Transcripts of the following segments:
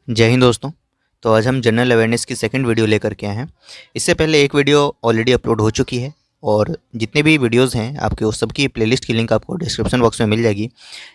जय हिंद दोस्तों। तो आज हम जनरल अवेयरनेस की सेकंड वीडियो लेकर के आए हैं। इससे पहले एक वीडियो ऑलरेडी अपलोड हो चुकी है और जितने भी वीडियोस हैं आपके उस सबकी प्लेलिस्ट की लिंक आपको डिस्क्रिप्शन बॉक्स में मिल जाएगी।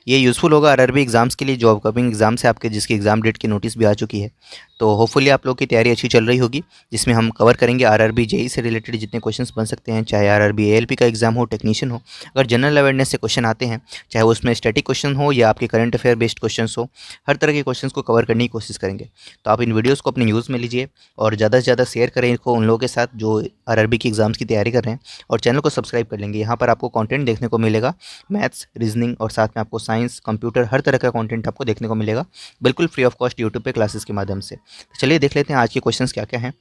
ये यूज़फुल होगा आरआरबी एग्ज़ाम्स के लिए, जो अपकमिंग एग्ज़ाम्स है आपके, जिसकी एग्ज़ाम डेट की नोटिस भी आ चुकी है। तो होपफुली आप लोग की तैयारी अच्छी चल रही होगी, जिसमें हम कवर करेंगे आरआरबी जेई से रिलेटेड जितने क्वेश्चंस बन सकते हैं, चाहे आरआरबी एएलपी का एग्ज़ाम हो, टेक्नीशियन हो। अगर जनरल अवेयरनेस से क्वेश्चन आते हैं, चाहे उसमें स्टैटिक क्वेश्चन हो या आपके करंट अफेयर बेस्ड क्वेश्चन हो, हर तरह के क्वेश्चंस को कवर करने की कोशिश करेंगे। तो आप इन वीडियोस को अपने यूज़ में लीजिए और ज़्यादा से ज़्यादा शेयर करें इनको उन लोगों के साथ जो आरआरबी की एग्ज़ाम्स की तैयारी कर रहे हैं, और चैनल को सब्सक्राइब कर लेंगे। यहाँ पर आपको कंटेंट देखने को मिलेगा, मैथ्स, रीजनिंग और साथ में आपको साइंस, कंप्यूटर, हर तरह का कंटेंट आपको देखने को मिलेगा, बिल्कुल फ्री ऑफ कॉस्ट यूट्यूब पे क्लासेस के माध्यम से। तो चलिए देख लेते हैं आज के क्वेश्चंस क्या क्या हैं।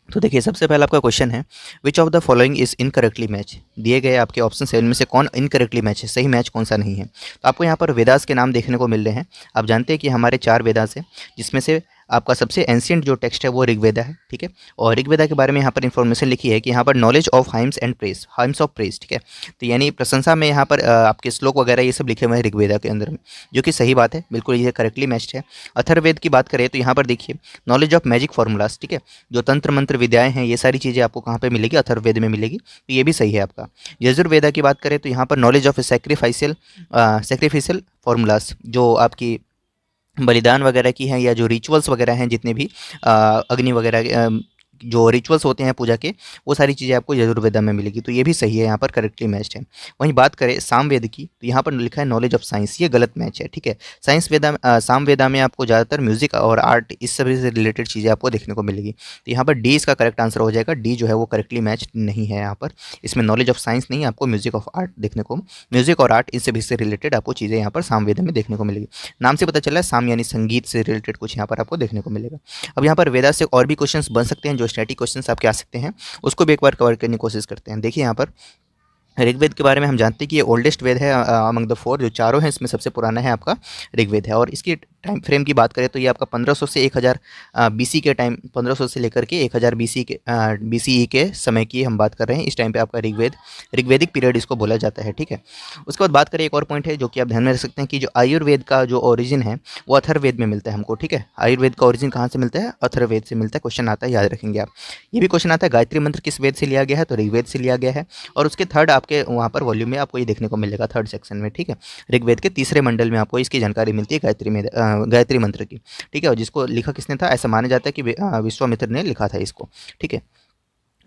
तो देखिए, सबसे पहला आपका क्वेश्चन है, which of the following is incorrectly match. दिए गए आपके ऑप्शन 7 में से कौन इनकरेक्टली मैच है, सही मैच कौन सा नहीं है। तो आपको यहाँ पर वेदास के नाम देखने को मिल रहे हैं। आप जानते हैं कि हमारे 4 वेदास हैं, जिसमें से आपका सबसे एंशियंट जो टेक्स्ट है वो ऋग्वेदा है, ठीक है। और ऋग्वेदा के बारे में यहाँ पर इन्फॉर्मेशन लिखी है कि यहाँ पर knowledge of hymns and press, hymns of press, ठीक है। तो यानी प्रशंसा में यहाँ पर आपके श्लोक वगैरह ये सब लिखे हुए हैं ऋग्वेदा के अंदर में, जो कि सही बात है, बिल्कुल ये करेक्टली मैच्ड है। अथर्ववेद की बात करें तो यहाँ पर देखिए, नॉलेज ऑफ मैजिक फार्मूलाज, ठीक है, जो तंत्र मंत्र विद्याएं हैं, ये सारी चीज़ें आपको कहाँ पे मिलेगी, अथर्ववेद में मिलेगी, तो ये भी सही है आपका। यजुर्वेदा की बात करें तो यहाँ पर नॉलेज ऑफ सैक्रिफिशियल फार्मूलाज, जो आपकी बलिदान वगैरह की हैं या जो रिचुअल्स वगैरह हैं, जितने भी अग्नि वगैरह जो रिचुअल्स होते हैं पूजा के, वो सारी चीज़ें आपको यजुर्वेदा में मिलेगी, तो ये भी सही है, यहाँ पर करेक्टली मैच्ड है। वहीं बात करें सामवेद की, तो यहाँ पर लिखा है नॉलेज ऑफ साइंस, ये गलत मैच है, ठीक है। सामवेदा में आपको ज़्यादातर म्यूजिक और आर्ट, इस सभी से रिलेटेड चीज़ें आपको देखने को मिलेगी। तो यहाँ पर डी इसका करेक्ट आंसर हो जाएगा। डी जो है वो करेक्टली मैच नहीं है यहाँ पर, इसमें नॉलेज ऑफ साइंस नहीं, आपको म्यूजिक ऑफ आर्ट देखने को, म्यूजिक और आर्ट, इन सभी से रिलेटेड आपको चीज़ें यहाँ पर सामवेद में देखने को मिलेगी। नाम से पता चला है, साम यानी संगीत से रिलेटेड कुछ यहाँ पर आपको देखने को मिलेगा। अब यहाँ पर वेदा से और भी क्वेश्चंस बन सकते हैं, जो स्टैटिक क्वेश्चंस आपके आ सकते हैं, उसको भी एक बार कवर करने की कोशिश करते हैं। देखिए यहाँ पर ऋग्वेद के बारे में हम जानते हैं कि ये ओल्डेस्ट वेद है अमंग द 4, जो चारों हैं इसमें सबसे पुराना है आपका ऋग्वेद है। और इसकी टाइम फ्रेम की बात करें तो ये आपका 1500 से 1000 बीसी के टाइम, 1500 से लेकर के 1000 बीसीई के समय की हम बात कर रहे हैं। इस टाइम पे आपका ऋग्वेदिक पीरियड इसको बोला जाता है, ठीक है। उसके बाद बात करें, एक और पॉइंट है जो कि आप ध्यान में रख सकते हैं कि जो आयुर्वेद का जो ओरिजिन है वो अथर्ववेद में मिलता है हमको, ठीक है। आयुर्वेद का ओरिजिन कहाँ से मिलता है, अथर्ववेद से मिलता है। क्वेश्चन आता है, याद रखेंगे आप। ये भी क्वेश्चन आता है, गायत्री मंत्र किस वेद से लिया गया है, तो ऋग्वेद से लिया गया है। और उसके थर्ड आपके वहाँ पर वॉल्यूम में आपको ये देखने को मिलेगा, थर्ड सेक्शन में, ठीक है। ऋग्वेद के तीसरे मंडल में आपको इसकी जानकारी मिलती है, गायत्री मंत्र की, ठीक है। और जिसको लिखा किसने था, ऐसा माना जाता है कि विश्वामित्र ने लिखा था इसको, ठीक है।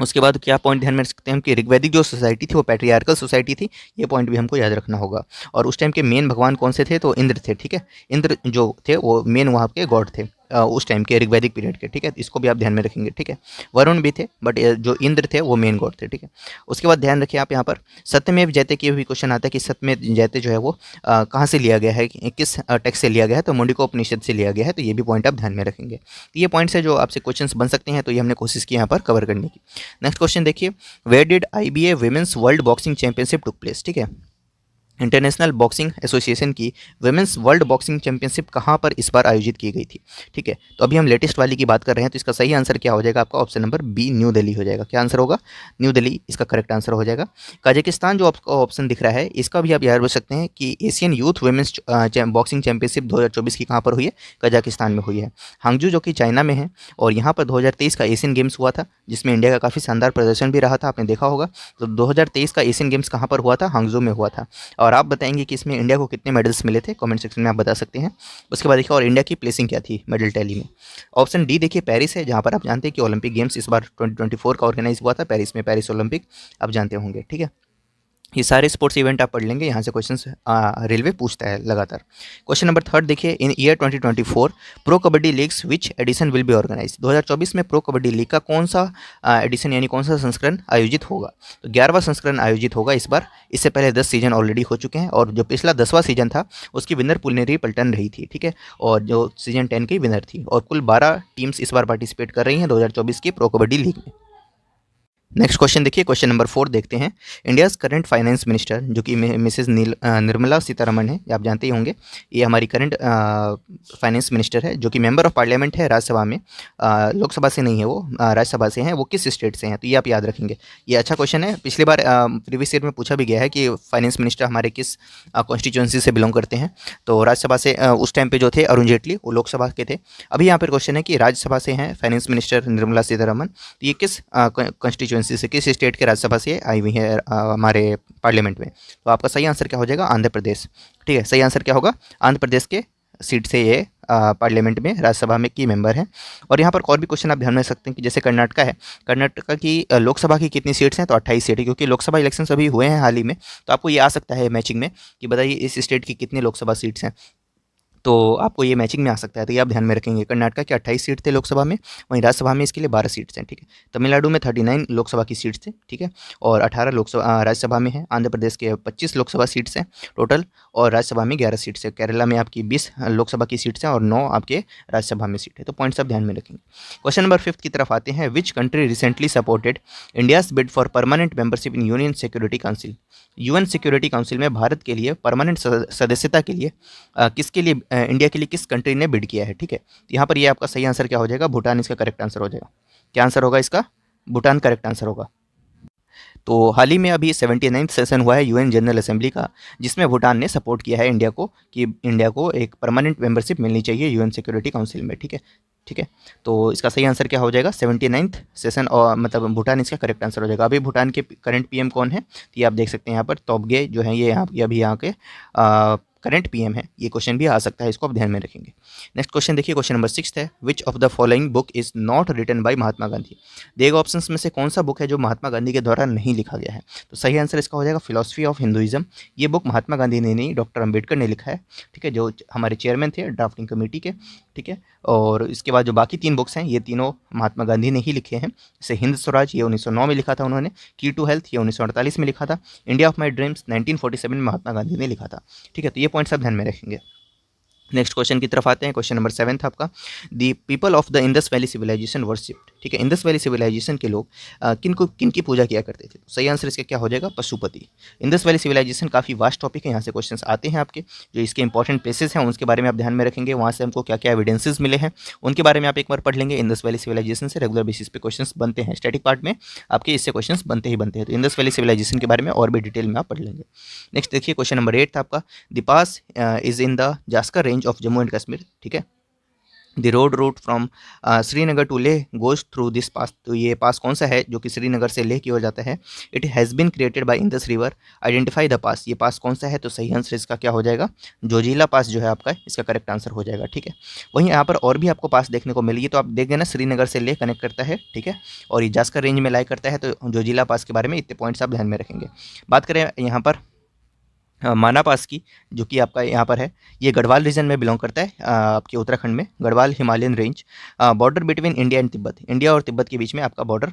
उसके बाद क्या पॉइंट ध्यान में रख सकते हैं हम कि ऋग्वैदिक जो सोसाइटी थी वो पैट्रियार्कल सोसाइटी थी, ये पॉइंट भी हमको याद रखना होगा। और उस टाइम के मेन भगवान कौन से थे, तो इंद्र थे, ठीक है। इंद्र जो थे वो मेन वहाँ के गॉड थे उस टाइम के ऋग्वैदिक पीरियड के, ठीक है। इसको भी आप ध्यान में रखेंगे, ठीक है। वरुण भी थे, बट जो इंद्र थे वो मेन गॉड थे, ठीक है। उसके बाद ध्यान रखिए आप यहाँ पर सत्यमेव जयते की भी क्वेश्चन आता है कि सत्यमेव जयते जो है वो कहाँ से लिया गया है, किस टेक्स्ट से लिया गया है, तो मुंडिकोपनिषद से लिया गया है। तो ये भी पॉइंट आप ध्यान में रखेंगे। तो ये पॉइंट्स है जो आपसे क्वेश्चंस बन सकते हैं, तो ये हमने कोशिश की यहाँ पर कवर करने की। नेक्स्ट क्वेश्चन देखिए, where did IBA women's world boxing championship took place, ठीक है। इंटरनेशनल बॉक्सिंग एसोसिएशन की वुमेन्स वर्ल्ड बॉक्सिंग चैंपियनशिप कहाँ पर इस बार आयोजित की गई थी, ठीक है। तो अभी हम लेटेस्ट वाली की बात कर रहे हैं, तो इसका सही आंसर क्या हो जाएगा, आपका option number B, new Delhi हो जाएगा। क्या आंसर होगा, न्यू दिल्ली इसका करेक्ट आंसर हो जाएगा। कजाकिस्तान जो आपका ऑप्शन दिख रहा है, इसका भी आप याद रख सकते हैं कि Asian youth women's boxing championship 2024 की कहाँ पर हुई है, कजाकिस्तान में हुई है, हांगजू, जो कि चाइना में है। और यहाँ पर 2023 का एशियन गेम्स हुआ था, जिसमें इंडिया का काफ़ी शानदार प्रदर्शन भी रहा था, आपने देखा होगा। तो 2023 का एशियन गेम्स कहाँ पर हुआ था, हांगजू में हुआ था। और आप बताएंगे कि इसमें इंडिया को कितने मेडल्स मिले थे, कमेंट सेक्शन में आप बता सकते हैं। उसके बाद देखिए, और इंडिया की प्लेसिंग क्या थी मेडल टैली में। ऑप्शन डी देखिए, पेरिस है, जहाँ पर आप जानते हैं कि ओलंपिक गेम्स इस बार 2024 का ऑर्गेनाइज हुआ था पेरिस में, पेरिस ओलंपिक, आप जानते होंगे, ठीक है। ये सारे स्पोर्ट्स इवेंट आप पढ़ लेंगे, यहाँ से क्वेश्चंस रेलवे पूछता है लगातार। क्वेश्चन नंबर थर्ड देखिए, in year 2024 pro Kabaddi leagues which edition will be organise. 2024 में प्रो कबड्डी लीग का कौन सा एडिशन यानी कौन सा संस्करण आयोजित होगा, तो 11वां संस्करण आयोजित होगा इस बार। इससे पहले 10 सीजन ऑलरेडी हो चुके हैं, और जो पिछला 10वां सीजन था उसकी विनर पुलनेरी पल्टन रही थी, ठीक है। और जो सीजन 10 की विनर थी, और कुल 12 टीम्स इस बार पार्टिसिपेट कर रही हैं 2024 की प्रो कबड्डी लीग में। नेक्स्ट क्वेश्चन देखिए, क्वेश्चन नंबर 4 देखते हैं। इंडियाज़ करंट फाइनेंस मिनिस्टर जो कि मिसेस निर्मला सीतारमण है, ये आप जानते ही होंगे। ये हमारी करंट फाइनेंस मिनिस्टर है जो कि मेंबर ऑफ पार्लियामेंट है राज्यसभा में। लोकसभा से नहीं है वो, राज्यसभा से हैं। वो किस स्टेट से हैं, तो ये आप याद रखेंगे। ये अच्छा क्वेश्चन है, पिछली बार प्रीवियस ईयर में पूछा भी गया है कि फाइनेंस मिनिस्टर हमारे किस कॉन्स्टिट्यूंसी से बिलोंग करते हैं। तो राज्यसभा से उस टाइम पर जो थे अरुण जेटली, वो लोकसभा के थे। अभी यहाँ पर क्वेश्चन है कि राज्यसभा से हैं फाइनेंस मिनिस्टर निर्मला सीतारमण, तो ये किस कॉन्स्टिट्यूंसी से, किस स्टेट के राज्यसभा से आई हुई है हमारे पार्लियामेंट में। तो आपका सही आंसर क्या हो जाएगा, आंध्र प्रदेश। ठीक है, सही आंसर क्या होगा, आंध्र प्रदेश के सीट से ये पार्लियामेंट में, राज्यसभा में की मेंबर है। और यहाँ पर और भी क्वेश्चन आप ध्यान में रख सकते हैं कि जैसे कर्नाटका है, कर्नाटका की लोकसभा की कितनी सीट्स हैं, तो 28 सीट है, क्योंकि लोकसभा इलेक्शन अभी हुए हैं हाल ही में। तो आपको ये आ सकता है मैचिंग में कि बताइए इस स्टेट की कितनी लोकसभा सीट्स हैं, तो आपको ये मैचिंग में आ सकता है। तो ये आप ध्यान में रखेंगे, कर्नाटका के 28 सीट थे लोकसभा में, वहीं राज्यसभा में इसके लिए 12 सीट्स हैं। ठीक है, तमिलनाडु में 39 लोकसभा की सीट्स थे। ठीक है, और 18 लोकसभा राज्यसभा में है। आंध्र प्रदेश के 25 लोकसभा सीट्स हैं टोटल, और राज्यसभा में 11 सीट्स है। केरला में आपकी 20 लोकसभा की सीट्स हैं और 9 आपके राज्यसभा में सीट है। तो पॉइंट्स आप ध्यान में रखेंगे। क्वेश्चन नंबर 5 की तरफ आते हैं। Which country recently supported India's bid for permanent membership in union security council. UN security council में भारत के लिए परमानेंट सदस्यता के लिए किसके लिए, इंडिया के लिए किस कंट्री ने बिड किया है। ठीक है, तो यहाँ पर ये आपका सही आंसर क्या हो जाएगा, भूटान इसका करेक्ट आंसर हो जाएगा। क्या आंसर होगा इसका, भूटान करेक्ट आंसर होगा। तो हाल ही में अभी 79th सेशन हुआ है यूएन जनरल असेंबली का, जिसमें भूटान ने सपोर्ट किया है इंडिया को कि इंडिया को एक परमानेंट मेंबरशिप मिलनी चाहिए यूएन सिक्योरिटी काउंसिल में। ठीक है, ठीक है, तो इसका सही आंसर क्या हो जाएगा, 79th सेशन, और मतलब भूटान इसका करेक्ट आंसर हो जाएगा। अभी भूटान के करंट पीएम कौन है, तो ये आप देख सकते हैं यहाँ पर, तोब्गे जो है, ये अभी यहाँ के करंट पीएम है। ये क्वेश्चन भी आ सकता है, इसको आप ध्यान में रखेंगे। नेक्स्ट क्वेश्चन देखिए, क्वेश्चन नंबर 6 है। Which of the following book is not written by Mahatma Gandhi. देगा ऑप्शंस में से कौन सा बुक है जो महात्मा गांधी के द्वारा नहीं लिखा गया है, तो सही आंसर इसका हो जाएगा फिलॉसफी ऑफ हिंदुइज्म। ये बुक महात्मा गांधी ने नहीं, डॉक्टर अंबेडकर ने लिखा है। ठीक है, जो हमारे चेयरमैन थे ड्राफ्टिंग कमेटी के। ठीक है, और इसके बाद जो बाकी 3 बुक्स हैं, ये तीनों महात्मा गांधी ने ही लिखे हैं। जैसे हिंद स्वराज, ये 1909 में लिखा था उन्होंने। की टू हेल्थ, ये 1948 में लिखा था। इंडिया ऑफ माई ड्रीम्स 1947 में महात्मा गांधी ने लिखा था। ठीक है, तो ये पॉइंट्स आप ध्यान में रखेंगे। नेक्स्ट क्वेश्चन की तरफ आते हैं। क्वेश्चन नंबर 7 था आपका। The people of the Indus valley civilisation worshipped. ठीक है, इंडस वैली सिविलाइजेशन के लोग किन की पूजा किया करते थे, तो सही आंसर इसका क्या हो जाएगा, पशुपति। इंडस वैली सिविलाइजेशन काफ़ी वास्ट टॉपिक है, यहाँ से क्वेश्चन आते हैं आपके। जो इसके इंपॉर्टेंट प्लेसेस हैं उसके बारे में आप ध्यान में रखेंगे, वहाँ से हमको क्या क्या एविडेंसेस मिले हैं उनके बारे में आप एक बार पढ़ लेंगे। इंडस वैली सिविलाइजेशन से रेगुलर बेसिस पे क्वेश्चन बनते हैं, स्टैटिक पार्ट में आपके इससे क्वेश्चन बनते ही बनते हैं। तो इंडस वैली सिविलाइजेशन के बारे में और भी डिटेल में आप पढ़ लेंगे। नेक्स्ट देखिए, क्वेश्चन नंबर 8 था आपका। The pass is in the Zanskar range of Jammu and Kashmir. ठीक है, the road route from Srinagar to Leh goes through this pass. तो ये पास कौन सा है जो कि श्रीनगर से लेह की ओर जाता है। It has been created by Indus river, identify the pass. ये पास कौन सा है, तो सही आंसर इसका क्या हो जाएगा, जोजिला पास जो है आपका, इसका करेक्ट आंसर हो जाएगा। ठीक है, वहीं यहाँ पर और भी आपको पास देखने को मिलेगी, तो आप देखेंगे ना, श्रीनगर से लेह कनेक्ट करता है। ठीक है, और ये जास्कर रेंज में लाई करता है, तो जोजिला पास के बारे में इतने पॉइंट्स आप ध्यान में रखेंगे। बात करें यहाँ पर माना पास की, जो कि आपका यहाँ पर है, ये गढ़वाल रीजन में बिलोंग करता है, आपके उत्तराखंड में Garhwal Himalayan range. Border between India and Tibet, India और तिब्बत के बीच में आपका बॉर्डर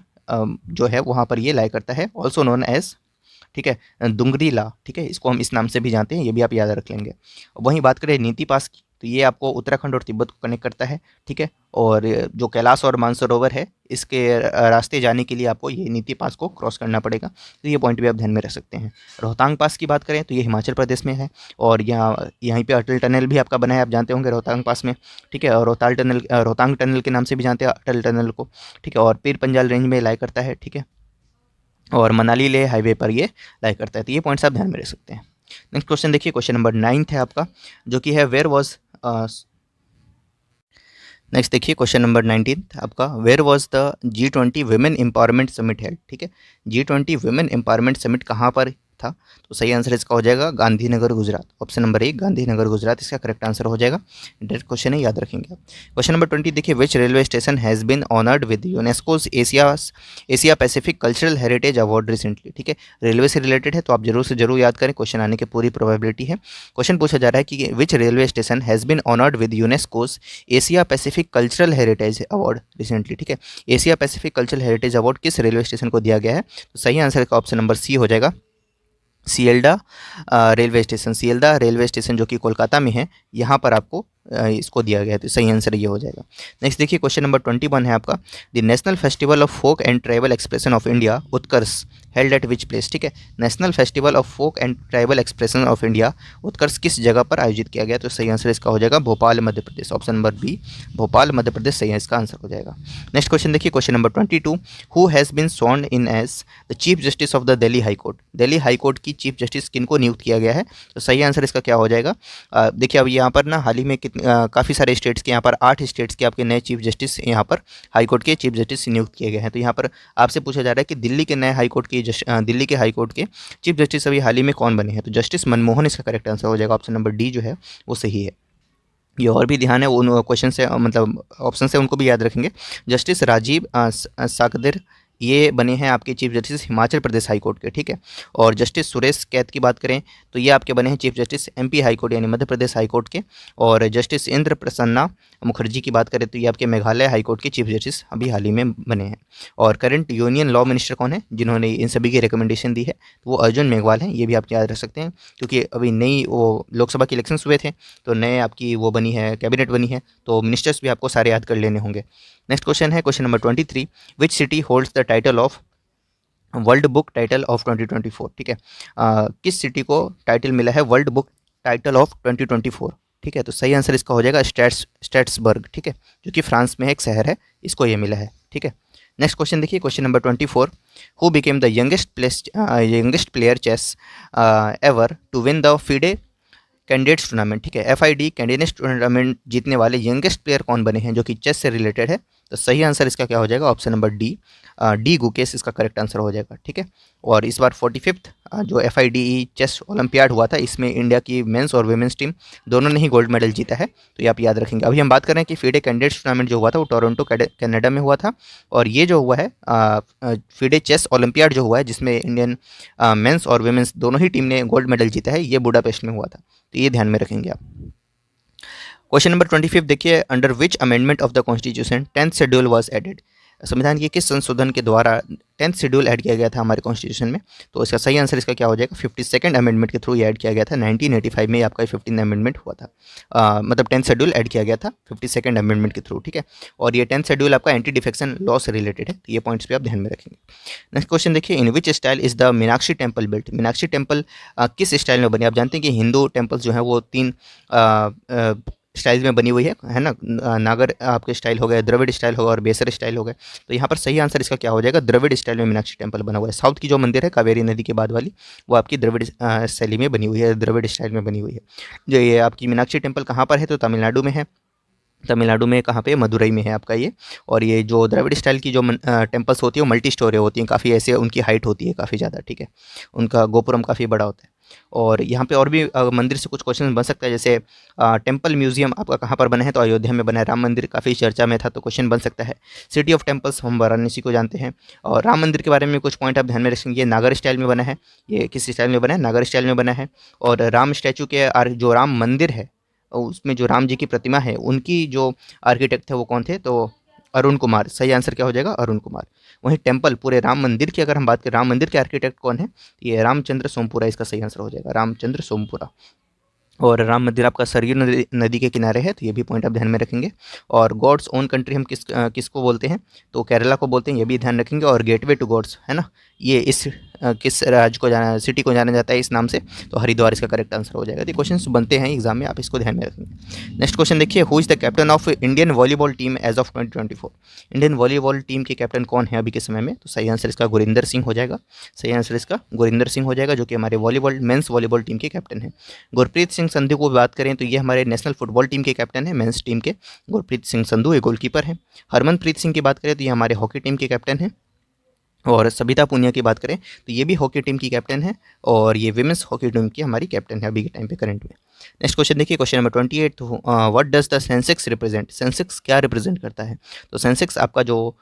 जो है वहाँ पर ये लाई करता है, ऑल्सो नोन एज, ठीक है, दुंगरीला। ठीक है, इसको हम इस नाम से भी जानते हैं, ये भी आप याद रख लेंगे। वहीं बात करें नीति पास की, तो ये आपको उत्तराखंड और तिब्बत को कनेक्ट करता है। ठीक है, और जो कैलाश और मानसरोवर है, इसके रास्ते जाने के लिए आपको ये नीति पास को क्रॉस करना पड़ेगा। तो ये पॉइंट भी आप ध्यान में रख सकते हैं। रोहतांग पास की बात करें तो ये हिमाचल प्रदेश में है, और यहीं पे अटल टनल भी आपका बना है, आप जानते होंगे रोहतांग पास में। ठीक है, और रोहतांग टनल के नाम से भी जानते हैं अटल टनल को। ठीक है, और पीर पंजाल रेंज में लाई करता है। ठीक है, और मनाली लेह हाईवे पर ये लाई करता है। तो ये पॉइंट्स आप ध्यान में रख सकते हैं। नेक्स्ट क्वेश्चन देखिए, क्वेश्चन नंबर 9 है आपका, जो कि है वेयर वॉज। नेक्स्ट देखिए, क्वेश्चन नंबर 19 आपका, where was the G20 women empowerment summit held. ठीक है, G20 वुमेन एम्पावरमेंट समिट कहाँ पर था, तो सही आंसर इसका हो जाएगा गांधीनगर गुजरात। ऑप्शन नंबर 1 गांधीनगर गुजरात इसका करेक्ट आंसर हो जाएगा। डायरेक्ट क्वेश्चन है, याद रखेंगे आप। क्वेश्चन नंबर 20 देखिए, विच railway station has been honoured with UNESCO's Asia Pacific cultural heritage award recently. ठीक है, रेलवे से रिलेटेड है, तो आप जरूर से जरूर याद करें, क्वेश्चन आने की पूरी प्रोबेबिलिटी है। क्वेश्चन पूछा जा रहा है कि विच railway station has been honoured with UNESCO's Asia Pacific cultural heritage award recently. ठीक है, Asia Pacific cultural heritage award किस रेलवे स्टेशन को दिया गया है, तो सही आंसर का ऑप्शन नंबर सी हो जाएगा, सियल्दा रेलवे स्टेशन। सियल्दा रेलवे स्टेशन जो कि कोलकाता में है, यहाँ पर आपको इसको दिया गया है, तो सही आंसर ये हो जाएगा। नेक्स्ट देखिए क्वेश्चन नंबर 21 है आपका, the national festival of folk and tribal expression of India Utkarsh held at which place. ठीक है, national festival of folk and tribal expression of India Utkarsh किस जगह पर आयोजित किया गया, तो सही आंसर इसका हो जाएगा Bhopal Madhya Pradesh. Option number B Bhopal Madhya Pradesh सही है, इसका आंसर हो जाएगा। नेक्स्ट क्वेश्चन देखिए question number 22, who has been sworn in as the chief justice of the Delhi high court. Delhi high court की चीफ जस्टिस किनको नियुक्त किया गया है, तो सही आंसर इसका क्या हो जाएगा। देखिए अब यहाँ पर ना हाल ही में काफ़ी सारे स्टेट्स के, यहाँ पर 8 स्टेट्स के आपके नए चीफ जस्टिस यहाँ पर हाई कोर्ट के चीफ जस्टिस नियुक्त किए गए हैं। तो यहाँ पर आपसे पूछा जा रहा है कि दिल्ली के नए हाई कोर्ट के दिल्ली के हाई कोर्ट के चीफ जस्टिस अभी हाल ही में कौन बने हैं, तो जस्टिस मनमोहन इसका करेक्ट आंसर हो जाएगा। ऑप्शन नंबर डी जो है वो सही है। ये और भी ध्यान है उन क्वेश्चन से, मतलब ऑप्शन से उनको भी याद रखेंगे। जस्टिस राजीव साकदर ये बने हैं आपके chief justice Himachal Pradesh high court के। ठीक है, और जस्टिस सुरेश कैत की बात करें तो ये आपके बने हैं chief justice MP high court यानी मध्य प्रदेश हाई कोर्ट के। और जस्टिस इंद्र प्रसन्ना मुखर्जी की बात करें तो ये आपके मेघालय हाई कोर्ट के चीफ जस्टिस अभी हाल ही में बने हैं। और करंट यूनियन लॉ मिनिस्टर कौन है जिन्होंने इन सभी की रिकमेंडेशन दी है, तो वो अर्जुन मेघवाल हैं। ये भी आप याद रख सकते हैं क्योंकि अभी नई वो लोकसभा के इलेक्शंस हुए थे तो नए आपकी वो बनी है, कैबिनेट बनी है, तो मिनिस्टर्स भी आपको सारे याद कर लेने होंगे। नेक्स्ट क्वेश्चन है question number 23, which city holds the title of world book title of 2024। ठीक है, किस सिटी को टाइटल मिला है वर्ल्ड बुक टाइटल ऑफ 2024। ठीक है, तो सही आंसर इसका हो जाएगा स्ट्रैसबर्ग। ठीक है, जो कि फ्रांस में एक शहर है, इसको ये मिला है। ठीक है, नेक्स्ट क्वेश्चन देखिए question number 24, who became the youngest player chess ever to win the FIDE candidates tournament. ठीक है, एफआईडी कैंडिडेट्स टूर्नामेंट जीतने वाले यंगेस्ट प्लेयर कौन बने हैं जो कि चेस से रिलेटेड है, तो सही आंसर इसका क्या हो जाएगा। ऑप्शन नंबर डी गुकेश इसका करेक्ट आंसर हो जाएगा। ठीक है, और इस बार 45th जो एफआईडी चेस ओलंपियाड हुआ था इसमें इंडिया की मेंस और वुमेंस टीम दोनों ने ही गोल्ड मेडल जीता है, तो ये आप याद रखेंगे। अभी हम बात कर रहे हैं कि फीडे कैंडिडेट्स टूर्नामेंट जो हुआ था वो टोरंटो कनाडा में हुआ था, और ये जो हुआ है फीडे चेस ओलंपियाड जो हुआ है जिसमें इंडियन मेंस और वुमेंस दोनों ही टीम ने गोल्ड मेडल जीता है, ये बुडापेस्ट में हुआ था, तो ये ध्यान में रखेंगे आप। क्वेश्चन नंबर 25 देखिए, under which amendment of the constitution 10th schedule was added. संविधान के किस संशोधन के द्वारा 10th शेड्यूल ऐड किया गया था हमारे कॉन्स्टिट्यूशन में, तो इसका सही आंसर इसका क्या हो जाएगा। 52nd अमेंडमेंट के थ्रू ये ऐड किया गया था। 1985 में आपका 15th अमेंडमेंट हुआ था, मतलब 10th शेड्यूल ऐड किया गया था 52nd अमेंडमेंट के थ्रू। ठीक है, और ये 10th शेड्यूल आपका एंटी डिफेक्शन लॉ से रिलेटेड है, तो ये पॉइंट्स भी आप ध्यान में रखेंगे। नेक्स्ट क्वेश्चन देखिए, in which style is the Meenakshi temple built. Meenakshi temple किस स्टाइल में बनी। आप जानते हैं कि हिंदू टेम्पल्स जो है वो 3 स्टाइल्स में बनी हुई है ना, नागर आपके स्टाइल हो गए, द्रविड़ स्टाइल होगा और बेसर स्टाइल हो गए, तो यहाँ पर सही आंसर इसका क्या हो जाएगा। द्रविड़ स्टाइल में मीनाक्षी टेम्पल बना हुआ है। साउथ की जो मंदिर है कावेरी नदी के बाद वाली, वो आपकी द्रविड़ शैली में बनी हुई है, द्रविड़ स्टाइल में बनी हुई है। जो ये आपकी मीनाक्षी टेम्पल कहाँ पर है, तो तमिलनाडु में है। तमिलनाडु में कहाँ पे, मदुरई में है आपका ये। और ये जो द्रविड़ स्टाइल की जो टेम्पल्स होती है वो मल्टी स्टोरी होती हैं, काफ़ी ऐसे उनकी हाइट होती है काफ़ी ज़्यादा। ठीक है, उनका गोपुरम काफ़ी बड़ा होता है। और यहाँ पे और भी मंदिर से कुछ क्वेश्चन बन सकता है, जैसे टेम्पल म्यूजियम आपका कहाँ पर बना है, तो अयोध्या में बना है। राम मंदिर काफ़ी चर्चा में था, तो क्वेश्चन बन सकता है। सिटी ऑफ टेम्पल्स हम वाराणसी को जानते हैं। और राम मंदिर के बारे में कुछ पॉइंट आप ध्यान में रखेंगे, नागर स्टाइल में बना है। ये किस स्टाइल में बना है, नागर स्टाइल में बना है। और राम स्टैचू के जो राम मंदिर है उसमें जो राम जी की प्रतिमा है उनकी जो आर्किटेक्ट थे वो कौन थे, तो अरुण कुमार। सही आंसर क्या हो जाएगा, अरुण कुमार। वहीं टेम्पल पूरे राम मंदिर की अगर हम बात करें, राम मंदिर के आर्किटेक्ट कौन है, ये रामचंद्र सोमपुरा इसका सही आंसर हो जाएगा, रामचंद्र सोमपुरा। और राम मंदिर आपका सरयू नदी के किनारे है, तो ये भी पॉइंट आप ध्यान में रखेंगे। और गॉड्स ओन कंट्री हम किसको बोलते हैं, तो केरला को बोलते हैं, ये भी ध्यान रखेंगे। और गेटवे टू गॉड्स है ना, ये इस किस राज्य को जाना, सिटी को जाना जाता है इस नाम से, तो हरिद्वार इसका करेक्ट आंसर हो जाएगा। तो क्वेश्चन बनते हैं एग्जाम में, आप इसको ध्यान में रखेंगे। नेक्स्ट क्वेश्चन देखिए, who is the captain of Indian volleyball team as of 2024। Indian volleyball team के कैप्टन कौन है अभी के समय में, तो सही आंसर इसका गुरिंदर सिंह हो जाएगा। सही आंसर इसका गुरिंदर सिंह हो जाएगा, जो कि हमारे वॉलीबॉल मेंस वॉलीबॉल टीम के कैप्टन है। गुरप्रीत सिंह संधू को बात करें तो ये हमारे नेशनल फुटबॉल टीम के कैप्टन है, मेंस टीम के। गुरप्रीत सिंह संधू ये गोलकीपर है। हरमनप्रीत सिंह की बात करें तो ये हमारे हॉकी टीम के कैप्टन है। और सबिता पुनिया की बात करें तो ये भी हॉकी टीम की कैप्टन है, और ये विमेंस हॉकी टीम की हमारी कैप्टन है अभी के टाइम पे करंट में। नेक्स्ट क्वेश्चन देखिए, क्वेश्चन नंबर 28, तो what does the Sensex represent. Sensex क्या रिप्रेजेंट करता है, तो सेंसेक्स आपका जो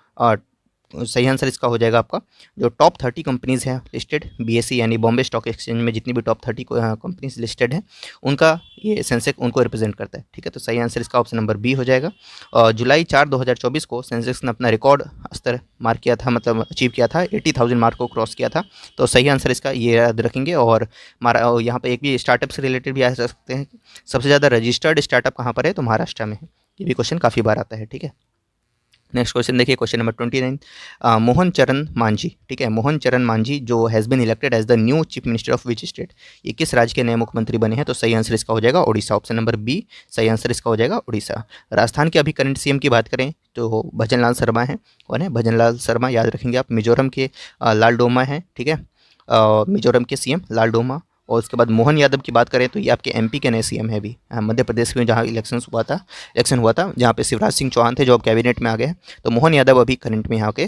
सही आंसर इसका हो जाएगा आपका जो टॉप 30 कंपनीज़ हैं लिस्टेड बीएसई यानी बॉम्बे स्टॉक एक्सचेंज में जितनी भी टॉप 30 कंपनीज लिस्टेड हैं उनका ये सेंसेक्स उनको रिप्रेजेंट करता है। ठीक है, तो सही आंसर इसका ऑप्शन नंबर बी हो जाएगा। जुलाई 4 2024 को सेंसेक्स ने अपना रिकॉर्ड स्तर मार्क किया था, मतलब अचीव किया था, 80,000 मार्क को क्रॉस किया था। तो सही आंसर इसका ये याद रखेंगे। और हमारा यहाँ पर एक भी स्टार्टअप से रिलेटेड भी आ सकते हैं, सबसे ज़्यादा रजिस्टर्ड स्टार्टअप कहाँ पर है, तो महाराष्ट्र में है। ये भी क्वेश्चन काफ़ी बार आता है। ठीक है, नेक्स्ट क्वेश्चन देखिए, क्वेश्चन नंबर 29। मोहन चरण मांझी, ठीक है, मोहन चरण मांझी जो has been elected as the new chief minister of which state, ये किस राज्य के नए मुख्यमंत्री बने हैं, तो सही आंसर इसका हो जाएगा उड़ीसा, ऑप्शन नंबर बी सही आंसर इसका हो जाएगा उड़ीसा। राजस्थान के अभी करंट सीएम की बात करें तो भजन लाल शर्मा है। कौन है? भजन लाल शर्मा, याद रखेंगे आप। मिजोरम के लाल डोमा हैं। ठीक है, मिजोरम के सीएम लाल डोमा। और उसके बाद मोहन यादव की बात करें तो ये आपके एमपी के नए सीएम है अभी। मध्य प्रदेश में जहाँ इलेक्शन हुआ था जहाँ पे शिवराज सिंह चौहान थे जो अब कैबिनेट में आ गए हैं, तो मोहन यादव अभी करंट में यहाँ के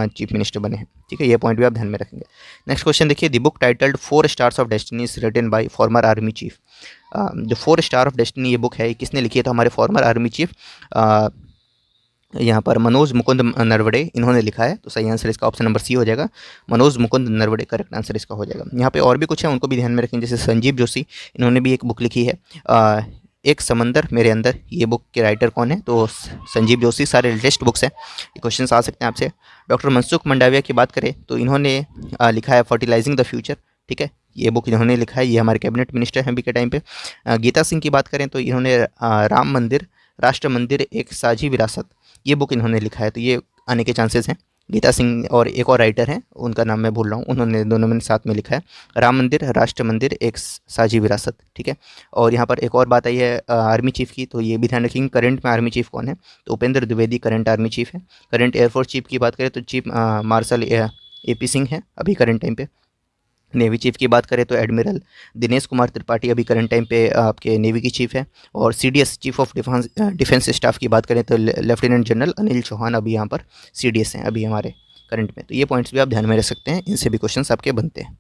चीफ मिनिस्टर बने हैं। ठीक है, ये पॉइंट भी आप ध्यान में रखेंगे। नेक्स्ट क्वेश्चन देखिए, the book titled 4 stars of destiny is written by former army chief. जो 4 स्टार ऑफ डेस्टिनी ये बुक है, किसने लिखी है, तो हमारे फॉर्मर आर्मी चीफ यहाँ पर मनोज मुकुंद नरवड़े इन्होंने लिखा है। तो सही आंसर इसका ऑप्शन नंबर सी हो जाएगा, मनोज मुकुंद नरवड़े करेक्ट आंसर इसका हो जाएगा। यहाँ पे और भी कुछ है, उनको भी ध्यान में रखें, जैसे संजीव जोशी, इन्होंने भी एक बुक लिखी है एक समंदर मेरे अंदर। ये बुक के राइटर कौन है, तो संजीव जोशी। सारे लेटेस्ट बुक्स हैं, ये क्वेश्चन आ सकते हैं आपसे। डॉक्टर मनसुख मंडाविया की बात करें तो इन्होंने लिखा है फर्टिलाइजिंग द फ्यूचर। ठीक है, ये बुक इन्होंने लिखा है, ये हमारे कैबिनेट मिनिस्टर हैं अभी के टाइम पे। गीता सिंह की बात करें तो इन्होंने राम मंदिर राष्ट्र मंदिर एक साझी विरासत, ये बुक इन्होंने लिखा है। तो ये आने के चांसेस हैं। गीता सिंह और एक और राइटर हैं, उनका नाम मैं भूल रहा हूँ, उन्होंने दोनों में साथ में लिखा है राम मंदिर राष्ट्र मंदिर एक साझी विरासत। ठीक है, और यहाँ पर एक और बात आई है आर्मी चीफ़ की, तो ये भी ध्यान रखेंगे करंट में आर्मी चीफ़ कौन है, तो Upendra Dwivedi current army chief है। करंट एयरफोर्स चीफ़ की बात करें तो चीफ मार्शल AP सिंह है अभी करंट टाइम पे। नेवी चीफ़ की बात करें तो एडमिरल दिनेश कुमार त्रिपाठी अभी करंट टाइम पे आपके नेवी की चीफ़ है। और CDS chief of defence staff की बात करें तो लेफ्टिनेंट जनरल अनिल चौहान अभी यहाँ पर CDS हैं अभी हमारे करंट में। तो ये पॉइंट्स भी आप ध्यान में रख सकते हैं, इनसे भी क्वेश्चंस आपके बनते हैं।